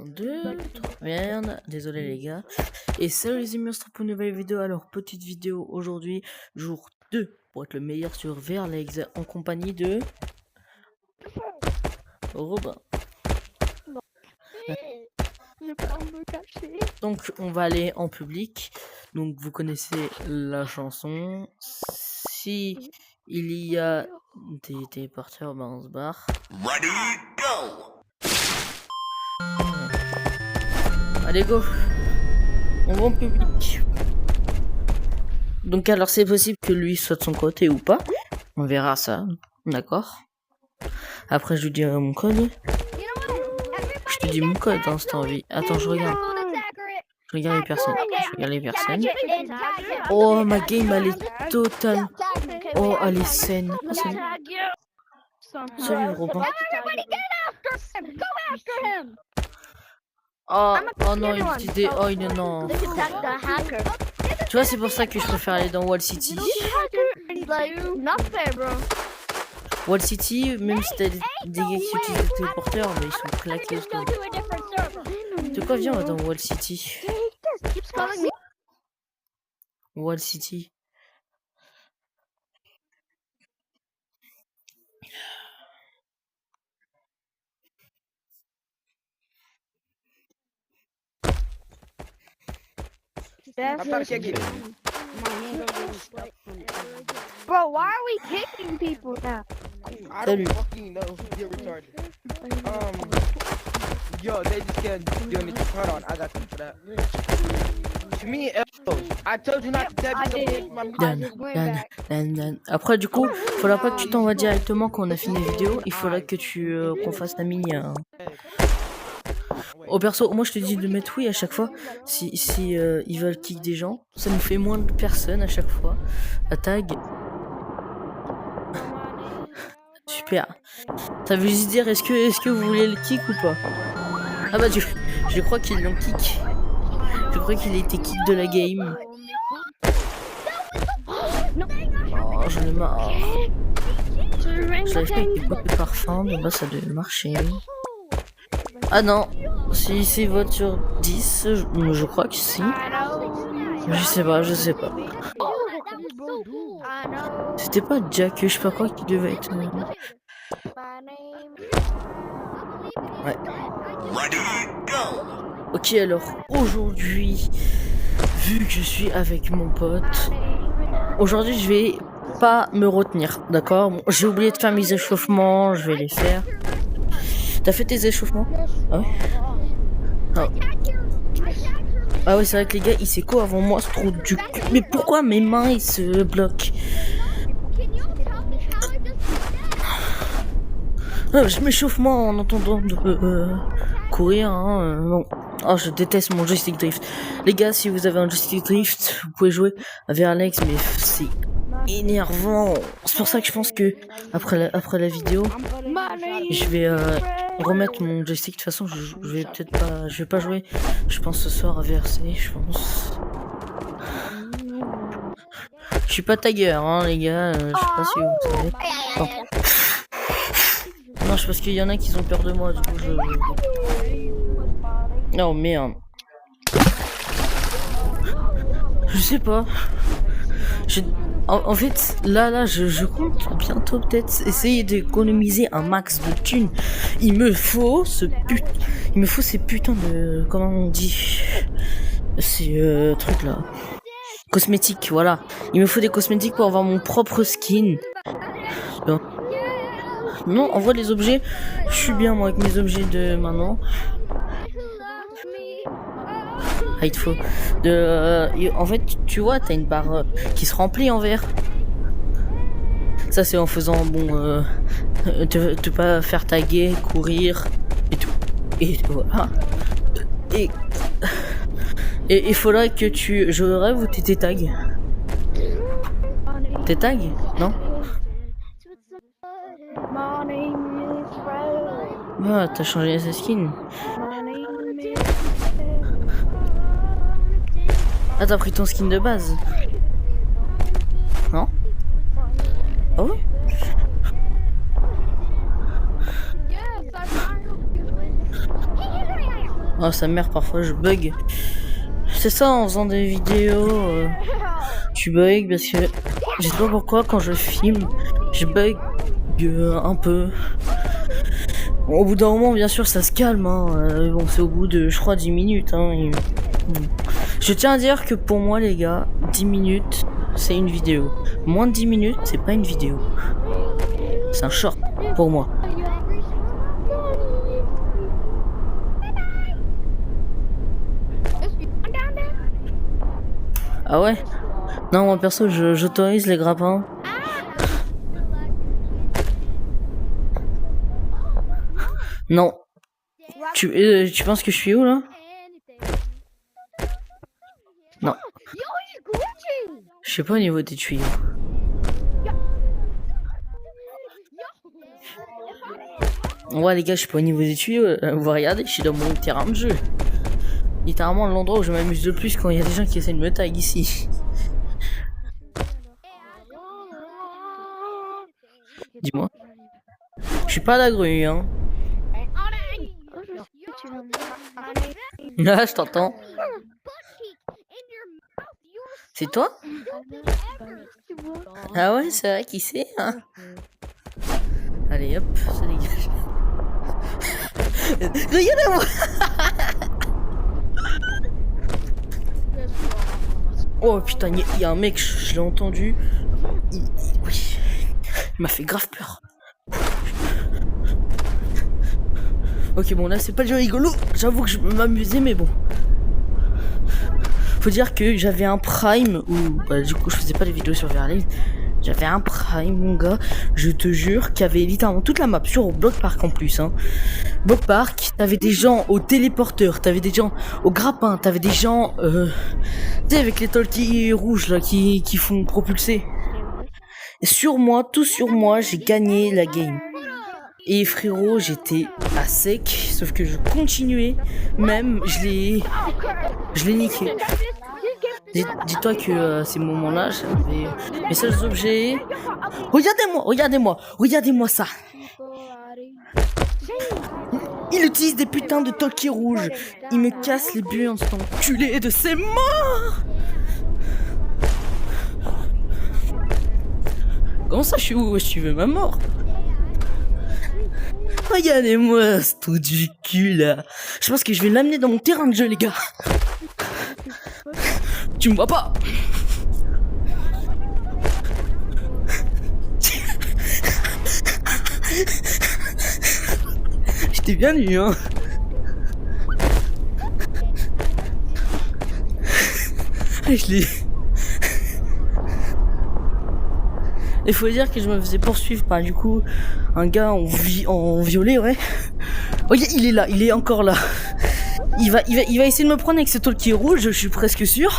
1, 2, 3. Merde, désolé les gars. Et salut les amis, on se retrouve pour une nouvelle vidéo. Alors, petite vidéo aujourd'hui, jour 2, pour être le meilleur sur Verlex, en compagnie de Robin. Je vais pas me cacher. Donc, on va aller en public. Donc, vous connaissez la chanson. Si il y a des téléporteurs, ben on se barre. Ready, go! Allez, go! On va en public. Donc, alors, c'est possible que lui soit de son côté ou pas. On verra ça. D'accord? Après, je lui dirai mon code. Je te dis mon code, hein, si t'as envie. Attends, je regarde. Je regarde les personnes. Je regarde les personnes. Oh, ma game, elle est totale. Oh, elle est saine. Oh, salut. Salut, Robin. Oh, oh non, une petite idée. Oh, non. Tu vois, c'est pour ça que je préfère aller dans Wall City. Wall City, même si t'as des gars qui utilisent le téléporteur, mais ils sont claqués au sol. De quoi viens, on va dans Wall City. Wall City. Bro, why are we kicking people now? I Salut. don't fucking know. You're retarded. Yo, they just can't do anything. Hold on, I got them for that. Me and Elbows. I told you not to tap I did. Dan. Après, du coup, faudra pas que tu t'envoies directement quand on a fini la vidéo. Il faudra que tu qu'on fasse la mini. Au perso, moi je te dis de mettre oui à chaque fois. Si ils veulent kick des gens, ça nous fait moins de personnes à chaque fois. À tag. Super. Ça veut juste dire est-ce que vous voulez le kick ou pas? Ah bah je crois qu'ils l'ont kick. Je crois qu'il a été kick de la game. Oh, j'en ai marre. Je savais pas qu'il y avait de parfum, mais bah ça devait marcher. Ah non, si c'est vote sur 10, je crois que si. Je sais pas. C'était pas Jack, je sais pas quoi qui devait être. Ouais. Ready, go! Ok, alors aujourd'hui, vu que je suis avec mon pote, aujourd'hui je vais pas me retenir, d'accord? Bon, j'ai oublié de faire mes échauffements, je vais les faire. T'as fait tes échauffements? Ah ouais? Ah ouais, c'est vrai que les gars, ils s'éco avant moi, c'est trop du cul. Mais pourquoi mes mains, ils se bloquent? Je m'échauffe moi en entendant courir, hein. Bon. Oh, je déteste mon joystick drift. Les gars, si vous avez un joystick drift, vous pouvez jouer à Verlex, mais c'est énervant. C'est pour ça que je pense que après la vidéo, je vais remettre mon joystick. De toute façon, je vais pas jouer. Je pense ce soir à VRC, je pense. Je suis pas tagueur, hein, les gars. Je sais pas si vous savez. Oh. Non, je pense qu'il y en a qui ont peur de moi, du coup Oh merde. Je sais pas. En fait, là, je compte bientôt peut-être essayer d'économiser un max de thunes. Il me faut ces putains de... Comment on dit? Ces trucs là. Cosmétiques, voilà. Il me faut des cosmétiques pour avoir mon propre skin. Non, en vrai, les objets, je suis bien moi avec mes objets de maintenant. Ah, il te faut en fait, tu vois, t'as une barre qui se remplit en verre. Ça, c'est en faisant, bon, te pas faire taguer, courir et tout. Et voilà. Et il faudra que je rêve ou t'es tag. T'es tag? Non? Ah, t'as changé sa skin. Ah, t'as pris ton skin de base? Non? Ah ouais? Oh sa mère, parfois je bug. C'est ça en faisant des vidéos, tu bug parce que je sais pas pourquoi quand je filme, je bug un peu. Bon, au bout d'un moment, bien sûr, ça se calme. Hein. Bon, c'est au bout de, je crois, 10 minutes. Hein, et... Je tiens à dire que pour moi, les gars, 10 minutes, c'est une vidéo. Moins de 10 minutes, c'est pas une vidéo. C'est un short pour moi. Ah ouais? Non, moi perso, j'autorise les grappins. Non. Tu penses que je suis où là? Non. Je sais pas au niveau des tuyaux. Ouais les gars, je suis pas au niveau des tuyaux. Vous regardez, je suis dans mon terrain de jeu. Littéralement l'endroit où je m'amuse le plus quand il y a des gens qui essaient de me tag ici. Dis-moi. Je suis pas la grue, hein. Là, je t'entends. C'est toi? Ah ouais, c'est vrai, qui c'est, hein? Allez, hop, ça dégage. Regardez-moi. Oh putain, il y a un mec, je l'ai entendu. Oui, il m'a fait grave peur. Ok, bon, là, c'est pas le jeu rigolo. J'avoue que je m'amusais, mais bon. Faut dire que j'avais un prime où, bah, du coup, je faisais pas des vidéos sur Verlaine. J'avais un prime, mon gars. Je te jure qu'il y avait littéralement toute la map sur Block Park en plus, hein. Block Park, t'avais des gens au téléporteur, t'avais des gens au grappin, t'avais des gens, tu sais, avec les talkies rouges, là, qui font propulser. Et sur moi, tout sur moi, j'ai gagné la game. Et frérot, j'étais à sec, sauf que je continuais, même, je l'ai niqué. Dis-toi que ces moments-là, j'avais mes seuls objets. Regardez-moi ça. Il utilise des putains de talkies rouges. Il me casse les burnes, cet enculé de ses morts. Comment ça, je suis où? Je suis ma mort. Regardez-moi ce trou du cul là. Je pense que je vais l'amener dans mon terrain de jeu, les gars. Tu me vois pas? J'étais bien nu, hein. Je l'ai... Il faut dire que je me faisais poursuivre par du coup un gars en violet, ouais. Regarde, il est là, il est encore là. Il va essayer de me prendre avec ce talkie rouge, je suis presque sûr.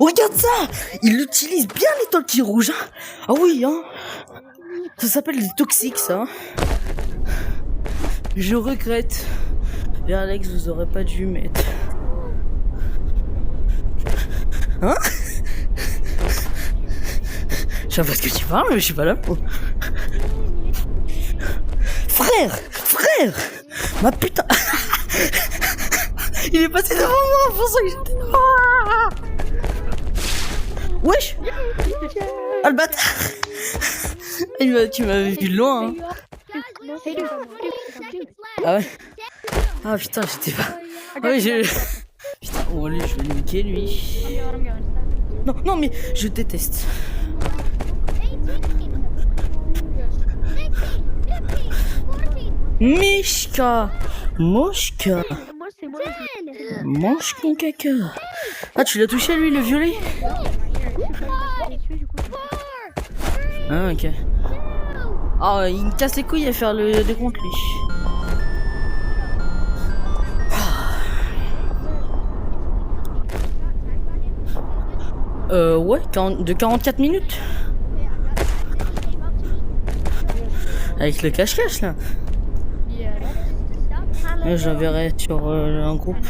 Regarde ça, il utilise bien les talkies rouges. Hein. Ah oui, hein. Ça s'appelle des toxiques, ça. Je regrette. Et Alex, vous aurez pas dû mettre. Hein? Je sais pas ce que tu parles, mais je suis pas là pour... Frère! Ma putain! Il est passé devant moi, pour ça que j'étais... Wesh! Ah le bâtard! Tu m'avais vu de loin, hein. Ah ouais? Ah putain, j'étais pas... Ah ouais, Putain, oh allez, je vais le niquer, lui. Non, mais je déteste. Mishka! Moshka! Mange mon caca! Ah, tu l'as touché, lui, le violet? Ah, ok. Ah, il me casse les couilles à faire le décompte, lui. Ouais, de 44 minutes. Avec le cache-cache, là. Je l'enverrai sur un groupe.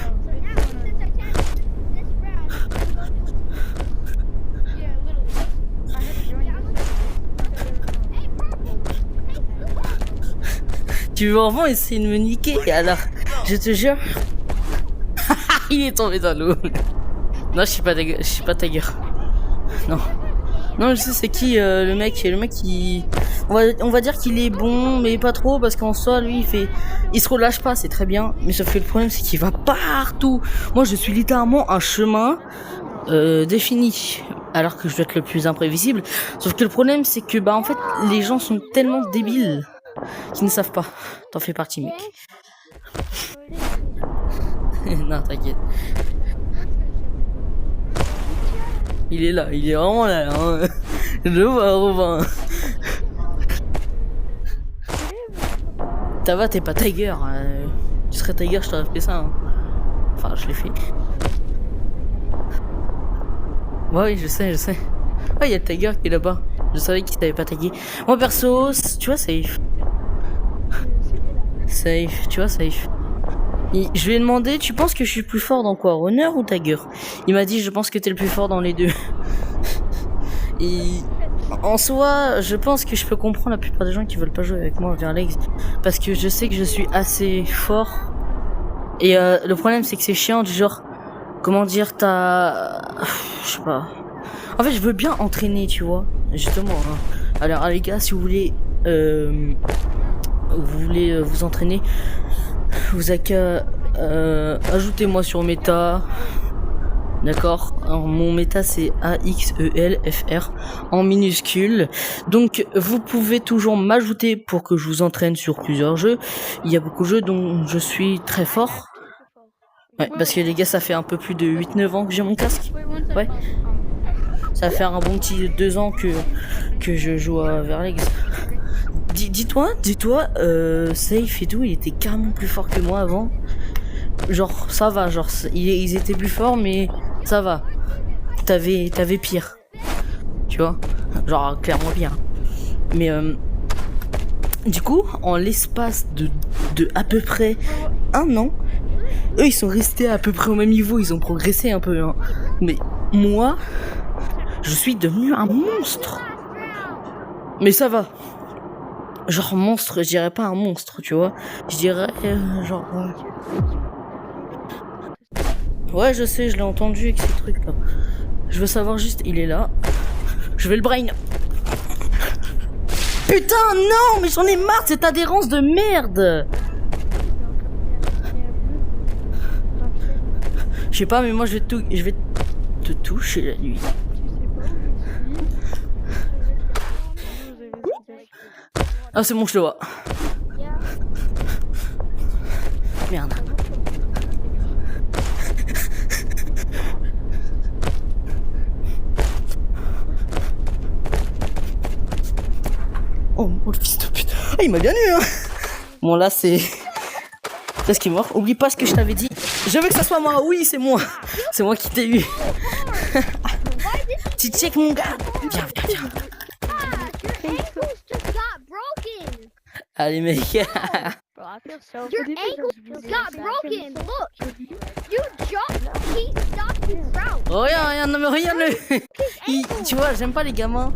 Tu veux vraiment essayer de me niquer? Alors, je te jure. Il est tombé dans l'eau. Non, je suis pas Tiger. Non. Non, je sais c'est qui le mec. Le mec, on va dire qu'il est bon, mais pas trop, parce qu'en soi, lui, il se relâche pas, c'est très bien. Mais sauf que le problème, c'est qu'il va partout. Moi, je suis littéralement un chemin défini, alors que je dois être le plus imprévisible. Sauf que le problème, c'est que en fait, les gens sont tellement débiles qu'ils ne savent pas. T'en fais partie, mec. Non, t'inquiète. Il est là, il est vraiment là. Hein. Je le vois, Robin. Ça va, t'es pas Tiger. Tu serais Tiger, je t'aurais fait ça. Hein. Enfin, je l'ai fait. Ouais, oui, je sais. Ah, il y a le Tiger qui est là-bas. Je savais qu'il t'avait pas tagué. Moi, perso, tu vois, safe. Safe, tu vois, safe. Je lui ai demandé, tu penses que je suis plus fort dans quoi, Runner ou Tiger? Il m'a dit, je pense que t'es le plus fort dans les deux. Et en soi, je pense que je peux comprendre la plupart des gens qui veulent pas jouer avec moi vers Legs, parce que je sais que je suis assez fort. Et le problème, c'est que c'est chiant, du genre, comment dire, je sais pas. En fait, je veux bien entraîner, tu vois, justement. Hein. Alors, les gars, si vous voulez vous entraîner, vous avez qu'à ajoutez-moi sur Meta. D'accord. Alors, mon Meta c'est AXELFR en minuscule. Donc vous pouvez toujours m'ajouter pour que je vous entraîne sur plusieurs jeux. Il y a beaucoup de jeux dont je suis très fort. Ouais, parce que les gars, ça fait un peu plus de 8-9 ans que j'ai mon casque. Ouais. Ça va faire un bon petit 2 ans que je joue à Verlegs. Dis-toi, Safe et tout, il était carrément plus fort que moi avant. Genre, ça va, genre, ils étaient plus forts, mais ça va. T'avais pire. Tu vois? Genre, clairement pire. Mais, du coup, en l'espace de à peu près 1 an, eux, ils sont restés à peu près au même niveau, ils ont progressé un peu, hein. Mais, moi, je suis devenu un monstre. Mais ça va. Genre monstre, je dirais pas un monstre, tu vois. Je dirais genre... Ouais, je sais, je l'ai entendu avec ces trucs là. Je veux savoir juste, il est là. Je vais le brain. Putain, non, mais j'en ai marre de cette adhérence de merde. Je sais pas, mais moi je vais te toucher la nuit. Ah, c'est bon, je le vois. Merde. Oh, le fils de pute. Ah, il m'a bien eu, hein. Bon, là, c'est ce qui est mort. Oublie pas ce que je t'avais dit. Je veux que ça soit moi. Oui, c'est moi. C'est moi qui t'ai eu. Tu check, mon gars. Viens. Allez, mec. Your ankle got broken. Look, you jumped. He stopped you from. Regarde-le. Tu vois, j'aime pas les gamins,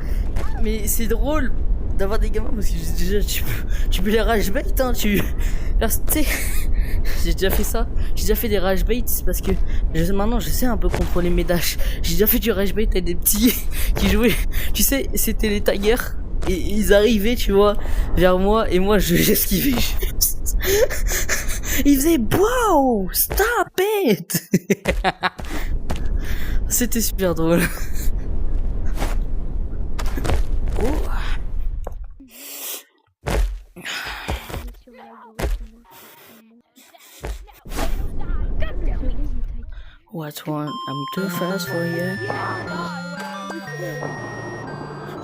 mais c'est drôle d'avoir des gamins parce que déjà tu peux les rage bait, hein. Tu sais, j'ai déjà fait ça. J'ai déjà fait des rage baits parce que maintenant je sais un peu contrôler mes dashs. J'ai déjà fait du rage bait avec des petits qui jouaient. Tu sais, c'était les tigers. Et ils arrivaient, tu vois, vers moi, et moi j'esquivais juste. Ils faisaient wow, stop it. C'était super drôle. Oh. What one? I'm too fast for you.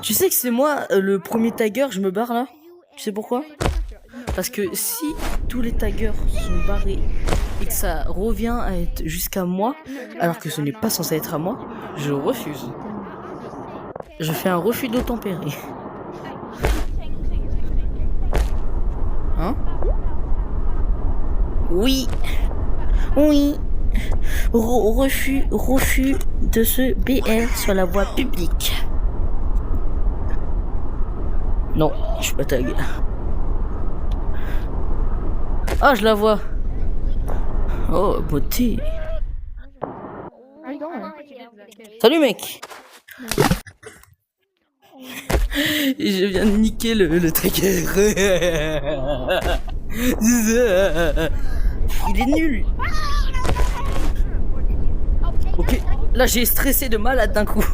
Tu sais que c'est moi le premier tagger, je me barre là. Tu sais pourquoi? Parce que si tous les taggers sont barrés et que ça revient à être jusqu'à moi, alors que ce n'est pas censé être à moi, je refuse. Je fais un refus d'obtempérer. Hein? Oui. Refus de se BR sur la voie publique. Non, je suis pas tag. Ah, je la vois. Oh, beauté. Where are you going? Salut, mec. Je viens de niquer le trigger. Il est nul. Ok, là j'ai stressé de malade d'un coup.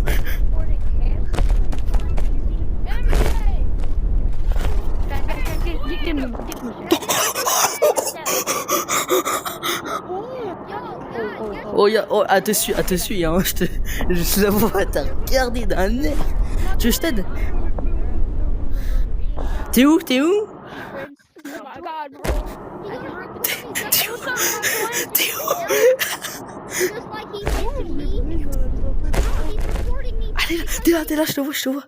Oh, elle te suit, hein. Je la vois, t'as regardé d'un air. Tu veux que je t'aide? T'es où? Oh my god, bro. T'es où? Just like he did to me. He's supporting me. Allez, t'es là, je te vois.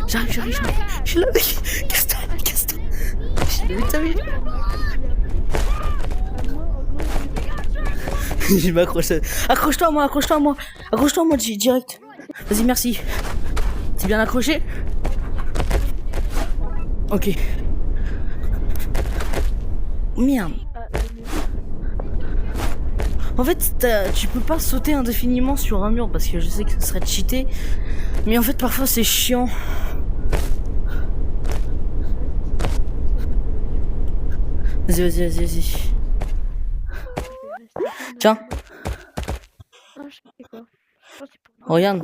J'arrive. Je suis là, mec. Casse-toi. Je l'ai vu, t'as vu? Je m'accroche. Accroche-toi à moi. Accroche-toi à moi direct. Vas-y, merci. T'es bien accroché? Ok. Merde. En fait, tu peux pas sauter indéfiniment sur un mur parce que je sais que ce serait cheaté. Mais en fait, parfois c'est chiant. Vas-y. Tiens, Non, je sais quoi. Je pense que c'est pour- regarde.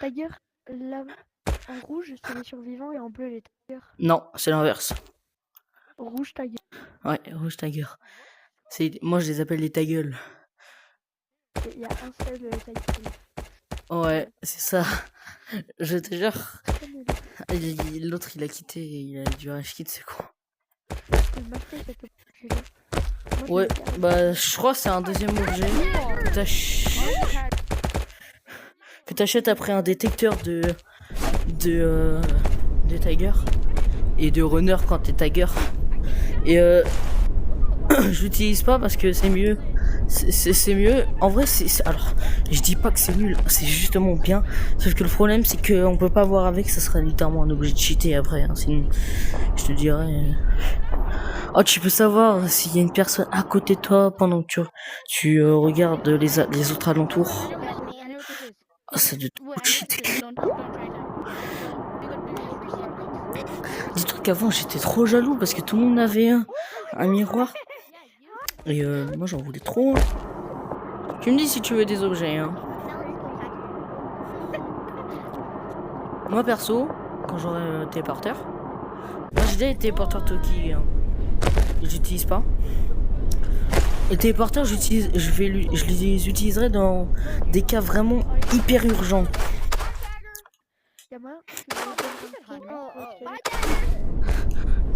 Tiger, là, en rouge, c'est les survivants et en bleu, les tigers. Non, c'est l'inverse. Rouge, tiger. Ouais, rouge ta gueule. Moi, je les appelle les ta gueule. Il y a un seul tiger. Ouais, c'est ça. Je te jure. L'autre, il a quitté. Il a dû rage quitter, c'est con. Il m'a fait cette opportunité. Moi, je Ouais, l'ai gardé. bah, je crois que c'est un deuxième objet que t'achètes après un détecteur de tiger et de runner quand t'es tiger. Et je l'utilise pas parce que c'est mieux. C'est mieux. En vrai, alors, je dis pas que c'est nul, c'est justement bien. Sauf que le problème, c'est qu'on peut pas voir avec, ça serait littéralement un objet de cheater après. Hein, sinon, je te dirais. Oh, tu peux savoir s'il y a une personne à côté de toi pendant que tu regardes les autres alentours. Oh, ça doit être trop cheaté. Dis-toi qu'avant, j'étais trop jaloux parce que tout le monde avait un miroir. Et moi, j'en voulais trop. Tu me dis si tu veux des objets, hein. Moi, perso, quand j'aurai téléporteur, moi j'ai déjà été téléporteur Toki, hein. J'utilise pas. Et téléporteur, je les utiliserai dans des cas vraiment hyper urgents. Gamin, tu veux me donner un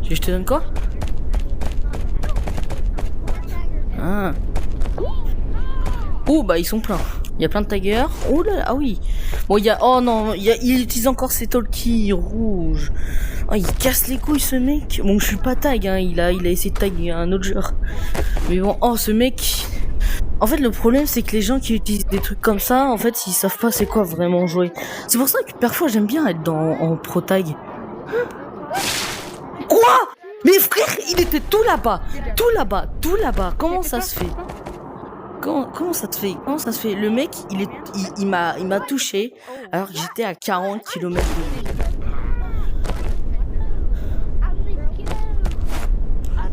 Tu veux que je te donne quoi? Ah. Oh bah ils sont pleins. Il y a plein de taggers. Oh là là, ah oui. Bon oh non, il utilise encore ses talkies rouges. Oh, il casse les couilles ce mec. Bon, je suis pas tag, hein. Il a essayé de tag un autre joueur. Mais bon, oh ce mec. En fait, le problème c'est que les gens qui utilisent des trucs comme ça, en fait, ils savent pas c'est quoi vraiment jouer. C'est pour ça que parfois j'aime bien être en pro tag. Quoi? Mais frère, il était tout là-bas. Comment ça se fait? Comment ça te fait? Comment ça se fait? Le mec, il m'a touché alors que j'étais à 40 km de lui.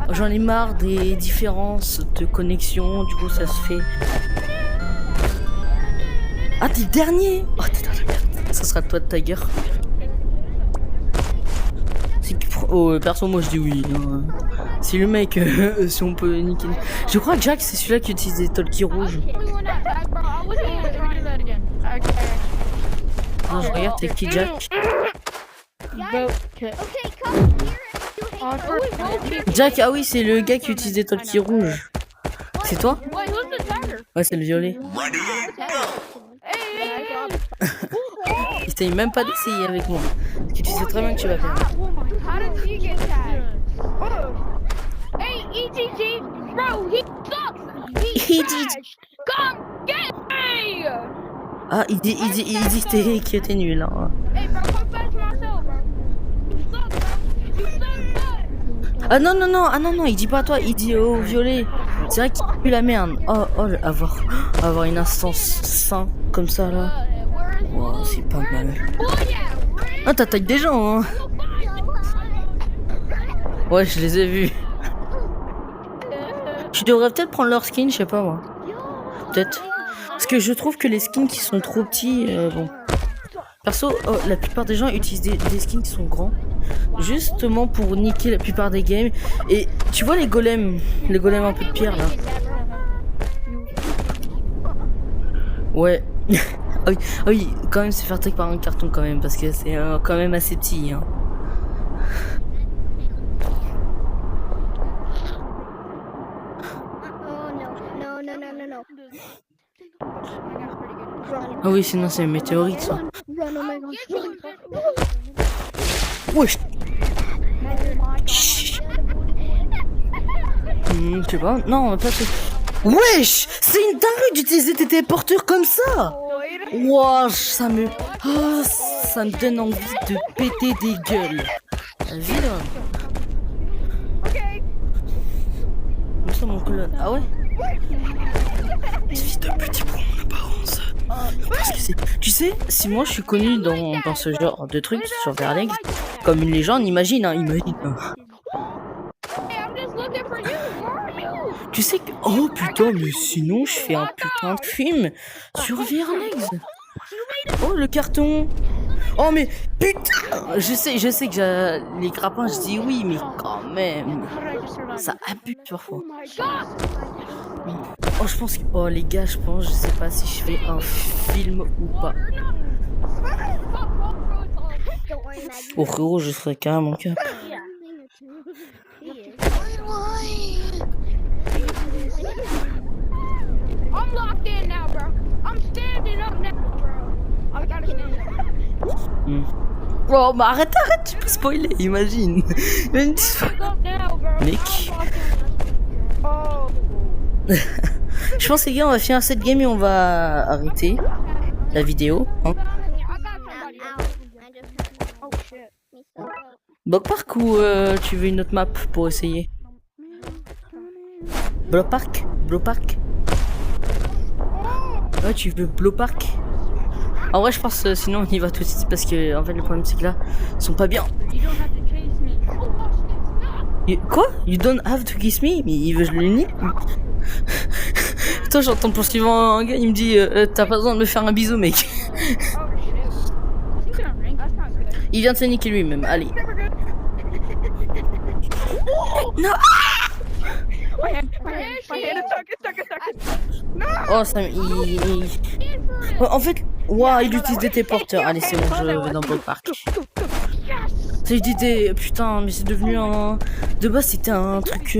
J'en ai marre des différences de connexion, du coup ça se fait. Ah, t'es le dernier? Oh, t'es dans la merde. Ça sera toi de Tiger. Oh, perso, moi je dis oui. Hein. Si le mec, si on peut niquer. Je crois que Jack, c'est celui-là qui utilise des talkies rouges. Non, je regarde, t'es qui Jack? Jack, ah oui, c'est le gars qui utilise des talkies rouges. C'est toi? Ouais, c'est le violet. Ready, go! Il essaye même pas d'essayer avec moi. Parce que tu sais très bien que tu vas perdre. How did he get that? Hey, EGG, bro, he sucks. He's trash. Come get me. Ah, il dit que t'es nul. Hein. Hey, bro, come back to myself, bro. You suck, bro. You suck. Ah non, non, non, ah non, non, il dit pas à toi, il dit au violet. C'est vrai qu'il pue la merde. Oh, oh, avoir une instance sain comme ça là. Wow, c'est pas mal. Ah, t'attaques des gens, hein. Ouais, je les ai vus. Je devrais peut-être prendre leur skin, je sais pas moi. Peut-être. Parce que je trouve que les skins qui sont trop petits, bon. Perso, oh, la plupart des gens utilisent des skins qui sont grands. Justement pour niquer la plupart des games. Et tu vois les golems un peu de pierre là. Ouais. Ah oui, ah oui, quand même c'est faire truc par un carton quand même. Parce que c'est quand même assez petit. Hein. Ah oui, sinon c'est une météorite ça. Wesh. Je sais pas, non, pas tout. Wesh, c'est une dinguerie d'utiliser tes téléporteurs comme ça. Ouah, ça me donne envie de péter des gueules. Vilain. Où ça mon colonne? Ah ouais? Fils de petit pour mon apparence. Parce que c'est... Tu sais, si moi je suis connu dans ce genre de trucs sur Verlex, comme une légende, imagine, hein, imagine. Tu sais que... Oh putain, mais sinon je fais un putain de film sur Verlex. Oh le carton. Oh mais putain. Je sais que les grappins je dis oui, mais quand même ça abuse parfois. Oh je pense que... Oh les gars, je sais pas si je fais un film ou pas. Oh frérot, je serais carrément cap. I'm locked in now, bro. I'm standing up now, bro. I gotta stand up. Oh bah arrête, tu peux spoiler, imagine. Up now, bro. Mec. Oh. Je pense les gars, on va finir cette game et on va arrêter la vidéo. Hein. Oh shit. Block Park ou tu veux une autre map pour essayer? Block Park? Block Park? Ouais, tu veux Block Park? En vrai, je pense sinon on y va tout de suite parce que en fait le problème c'est que là ils sont pas bien. Quoi? You don't have to kiss me? Mais il veut que je le nie? Toi, j'entends pour suivant un gars, il me dit t'as pas besoin de me faire un bisou, mec. Il vient de se niquer lui-même, allez. Non. Oh, ça en fait, waouh, il utilise des téléporteurs. Allez, c'est bon, je vais dans Block Park. Ça, je disais, putain, mais c'est devenu un... De base, c'était un truc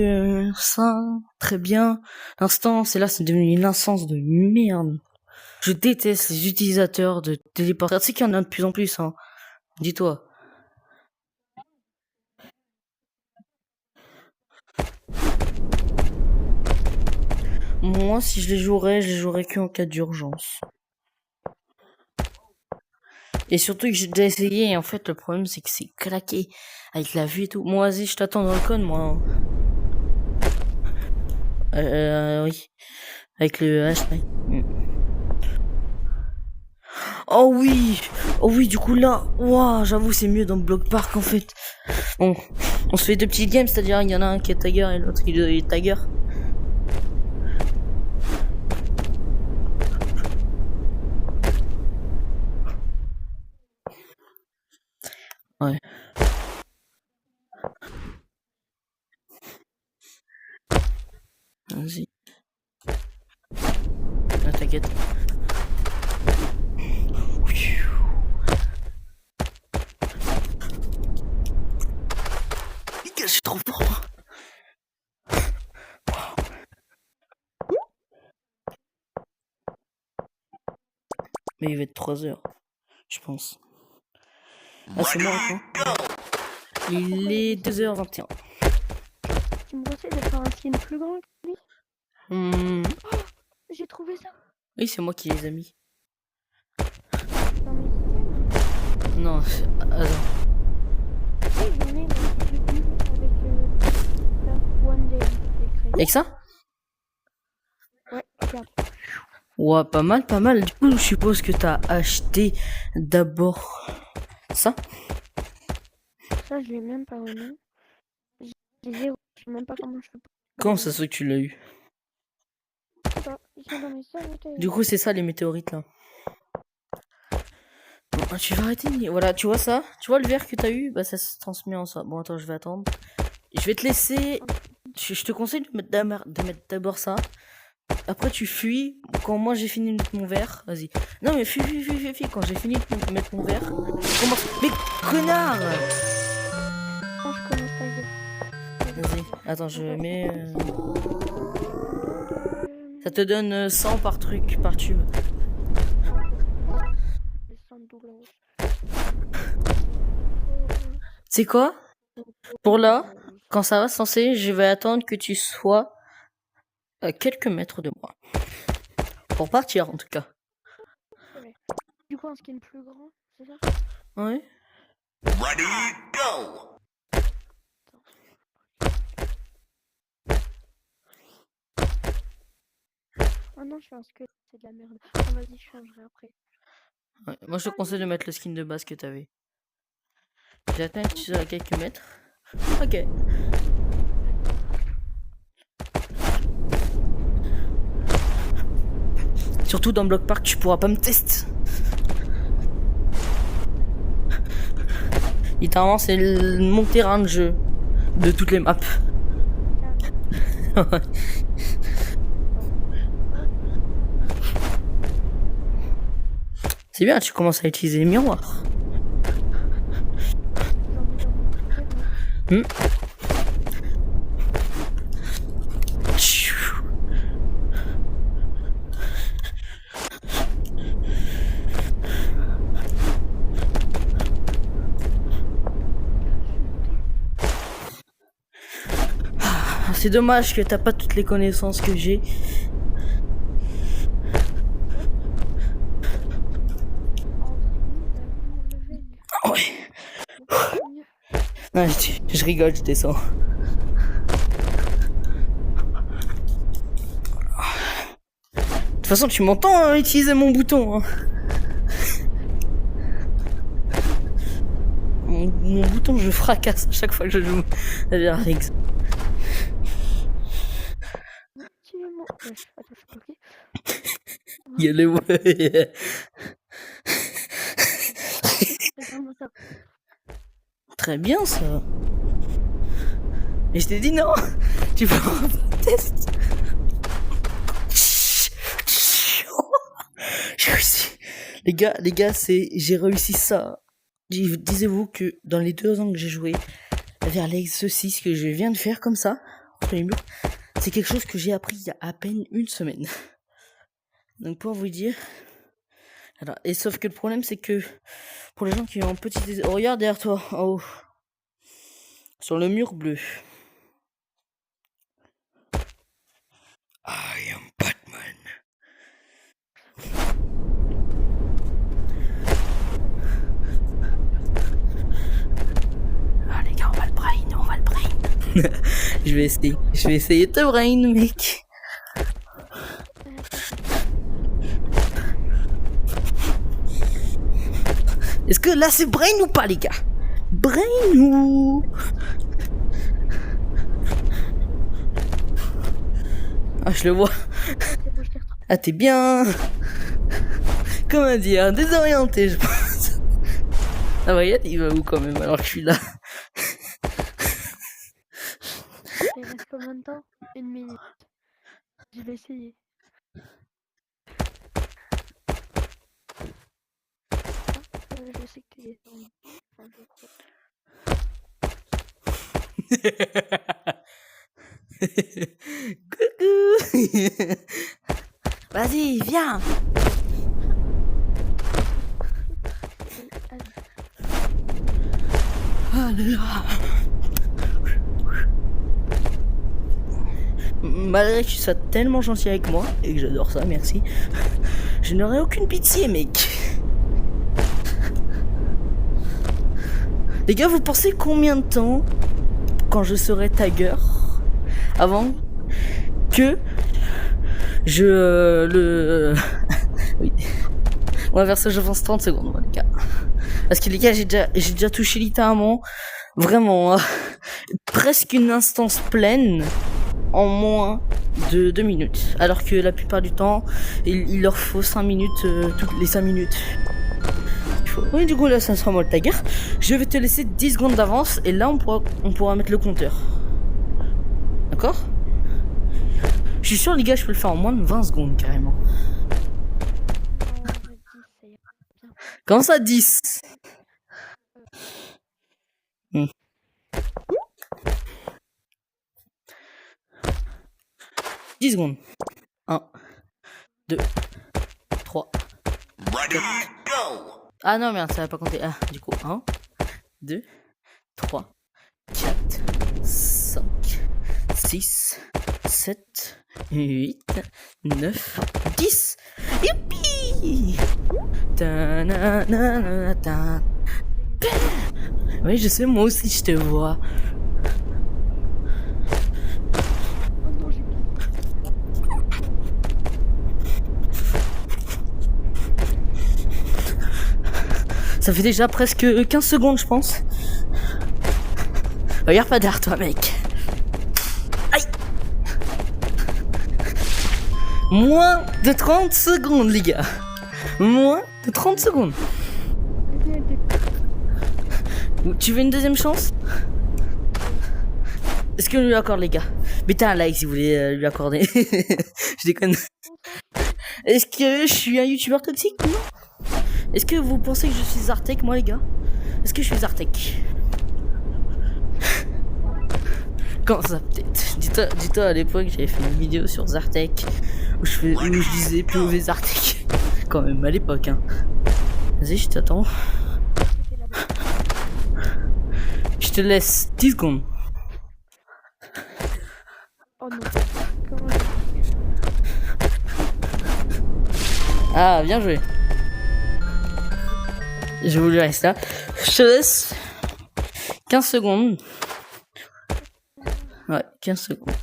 sain, très bien. L'instance, et là, c'est devenu une instance de merde. Je déteste les utilisateurs de téléporteurs. Tu sais qu'il y en a de plus en plus, hein. Dis-toi. Moi, si je les jouerais qu'en cas d'urgence. Et surtout que j'ai déjà essayé, et en fait, le problème, c'est que c'est claqué. Avec la vue et tout. Moi, vas-y, je t'attends dans le con, moi. Oui. Avec le hashtag. Oh oui, du coup là, waouh, j'avoue c'est mieux dans Block Park en fait. Bon, on se fait deux petites games, c'est-à-dire il y en a un qui est Tiger et l'autre il est Tiger. Ouais. Vas-y. Ah, t'inquiète. Je suis trop fort. Mais il va être 3 heures, je pense. Ah, c'est moi, quoi. Il est 2h21. Tu me conseilles de faire un skin plus grand que lui? Oh, j'ai trouvé ça. Oui, c'est moi qui les ai mis. Dans mes items. Non, attends. Oui, j'en ai avec Avec ça? Ouais, regarde. Ouais, pas mal, pas mal. Du coup, je suppose que t'as acheté d'abord ça. Ça, je l'ai même pas au nom. J'ai zéro. Je sais même pas comment je fais. Comment ça se fait que tu l'as eu? Ça, ils sont dans mes sabotages. Du coup, c'est ça les météorites là. Bon, tu vas arrêter. Voilà, tu vois ça? Tu vois le verre que t'as eu? Bah, ça se transmet en ça. Bon, attends, je vais attendre. Je vais te laisser. Je te conseille de mettre d'abord ça. Après, tu fuis. Quand moi j'ai fini de mettre mon verre, vas-y. Non, mais fuis. Quand j'ai fini de mettre mon verre, je commence. Mais connard! Quand je commence ta gueule. Vas-y, attends, je mets. Ça te donne 100 par truc, par tube. Les sangs douloureux. C'est quoi? Pour là, quand ça va se lancer, je vais attendre que tu sois à quelques mètres de moi. Pour partir, en tout cas. Du coup, un skin plus grand, c'est ça? Ouais. Ready, go! Oh non, je fais un squelette, c'est de la merde. Oh, vas-y, je changerai après. Ouais. Moi, je te conseille de mettre le skin de base que t'avais. J'attends que tu sois à quelques mètres. Ok. Surtout dans Block Park, tu pourras pas me tester. Littéralement, c'est mon terrain de jeu de toutes les maps. C'est bien, tu commences à utiliser les miroirs. C'est dommage que t'as pas toutes les connaissances que j'ai. Ouais. Non, je rigole, je descends. De toute façon, tu m'entends utiliser mon bouton. Hein. Mon bouton, je fracasse à chaque fois que je joue. Alex. Il y a les ouais. Très bien ça. Mais je t'ai dit non. Tu peux faire un test. J'ai réussi. Les gars, j'ai réussi ça. Disez-vous que dans les 2 ans que j'ai joué vers l'ex6 que je viens de faire comme ça, entre les murs, c'est quelque chose que j'ai appris il y a à peine 1 semaine. Donc pour vous dire. Alors, et sauf que le problème c'est que pour les gens qui ont un petit... Oh, regarde derrière toi, en haut. Sur le mur bleu. I am Batman. Ah les gars, on va le brain. Je vais essayer de te brain, mec. Est-ce que là c'est brain ou pas les gars? Brain ou... Ah je le vois. Ah t'es bien. Comment dire? Désorienté je pense. Ah bah il va où quand même alors que je suis là? Il reste combien de temps? 1 minute. Je vais essayer. Je sais que tu es enfin, Coucou. Vas-y, viens. Oh là là. Malgré que tu sois tellement gentil avec moi, et que j'adore ça, merci, je n'aurai aucune pitié, mec. Les gars, vous pensez combien de temps, quand je serai Tiger, avant que je oui. On va faire ça, j'avance 30 secondes, moi, les gars. Parce que les gars, j'ai déjà touché littéralement, vraiment, presque une instance pleine en moins de 2 minutes. Alors que la plupart du temps, il leur faut 5 minutes, toutes les 5 minutes. Oui, du coup, là, ça sera moi le tiger. Je vais te laisser 10 secondes d'avance et là, on pourra mettre le compteur. D'accord? Je suis sûr, les gars, je peux le faire en moins de 20 secondes, carrément. Comment ça, 10? 10 secondes. 1, 2, 3. Ready, go! Ah non, merde, ça va pas compter. Ah, du coup, 1, 2, 3, 4, 5, 6, 7, 8, 9, 10. Youpi! Ta-na-na-na-ta. Oui, je sais, moi aussi, je te vois. Ça fait déjà presque 15 secondes, je pense. Regarde pas derrière toi, mec. Aïe! Moins de 30 secondes, les gars. Moins de 30 secondes. Tu veux une deuxième chance? Est-ce que lui accorde, les gars? Mettez un like si vous voulez lui accorder. Je déconne. Est-ce que je suis un youtubeur toxique? Non. Est-ce que vous pensez que je suis Zartek, moi, les gars? Est-ce que je suis Zartek? Comment ça, peut-être? Dis-toi, à l'époque, j'avais fait une vidéo sur Zartek où je disais POV Zartek. Quand même, à l'époque, hein. Vas-y, je t'attends. Je te laisse 10 secondes. Oh non. Ah, bien joué. Je voulais rester là. Je te laisse 15 secondes. Ouais, 15 secondes.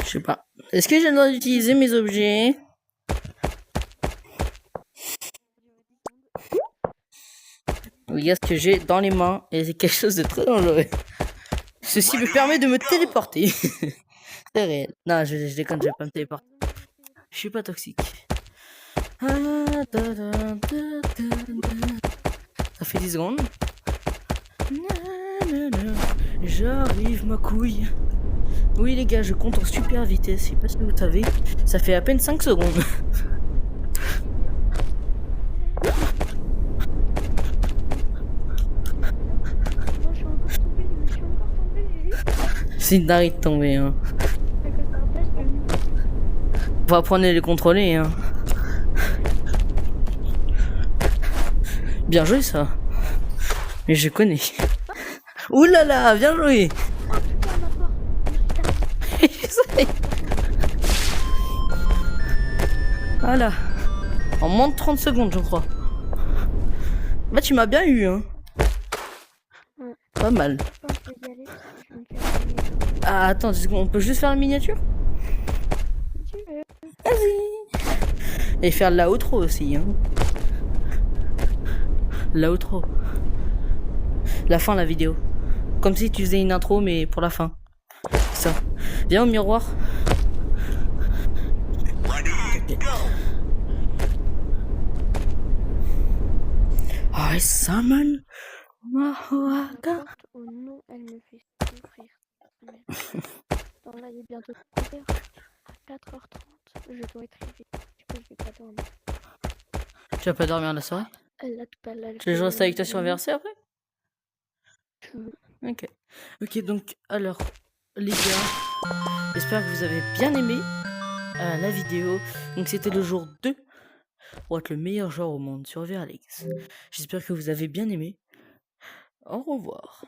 Je sais pas. Est-ce que j'ai le droit d'utiliser mes objets? Regarde ce que j'ai dans les mains et c'est quelque chose de très dangereux. Ceci me permet de me téléporter. C'est réel. Non, je déconne, je vais pas me téléporter. Je suis pas toxique. Ça fait 10 secondes. J'arrive, ma couille. Oui, les gars, je compte en super vitesse. Je sais pas si vous savez. Ça fait à peine 5 secondes. C'est une dinguerie de tomber, hein. On va apprendre à les contrôler, hein. Bien joué, ça. Mais je connais. Ouh là là, bien joué. Voilà. En moins de 30 secondes, je crois. Bah, tu m'as bien eu, hein. Pas mal. Ah, attends, on peut juste faire la miniature? Vas-y. Et faire la outro aussi, hein. La outro. La fin de la vidéo. Comme si tu faisais une intro, mais pour la fin. Ça. Viens au miroir. I summon Mahoaka. Oh non, elle me fait souffrir. Attends, là, il est bientôt 4h. À 4h30, je dois être réveillée. Du coup, je vais pas dormir. Tu vas pas dormir la soirée? Elle a tout pas là. Tu veux que je reste avec toi sur VRC après? Ok. Ok, donc, alors, les gars, j'espère que vous avez bien aimé la vidéo. Donc, c'était le jour 2 pour être le meilleur joueur au monde sur VRLX. J'espère que vous avez bien aimé. Au revoir.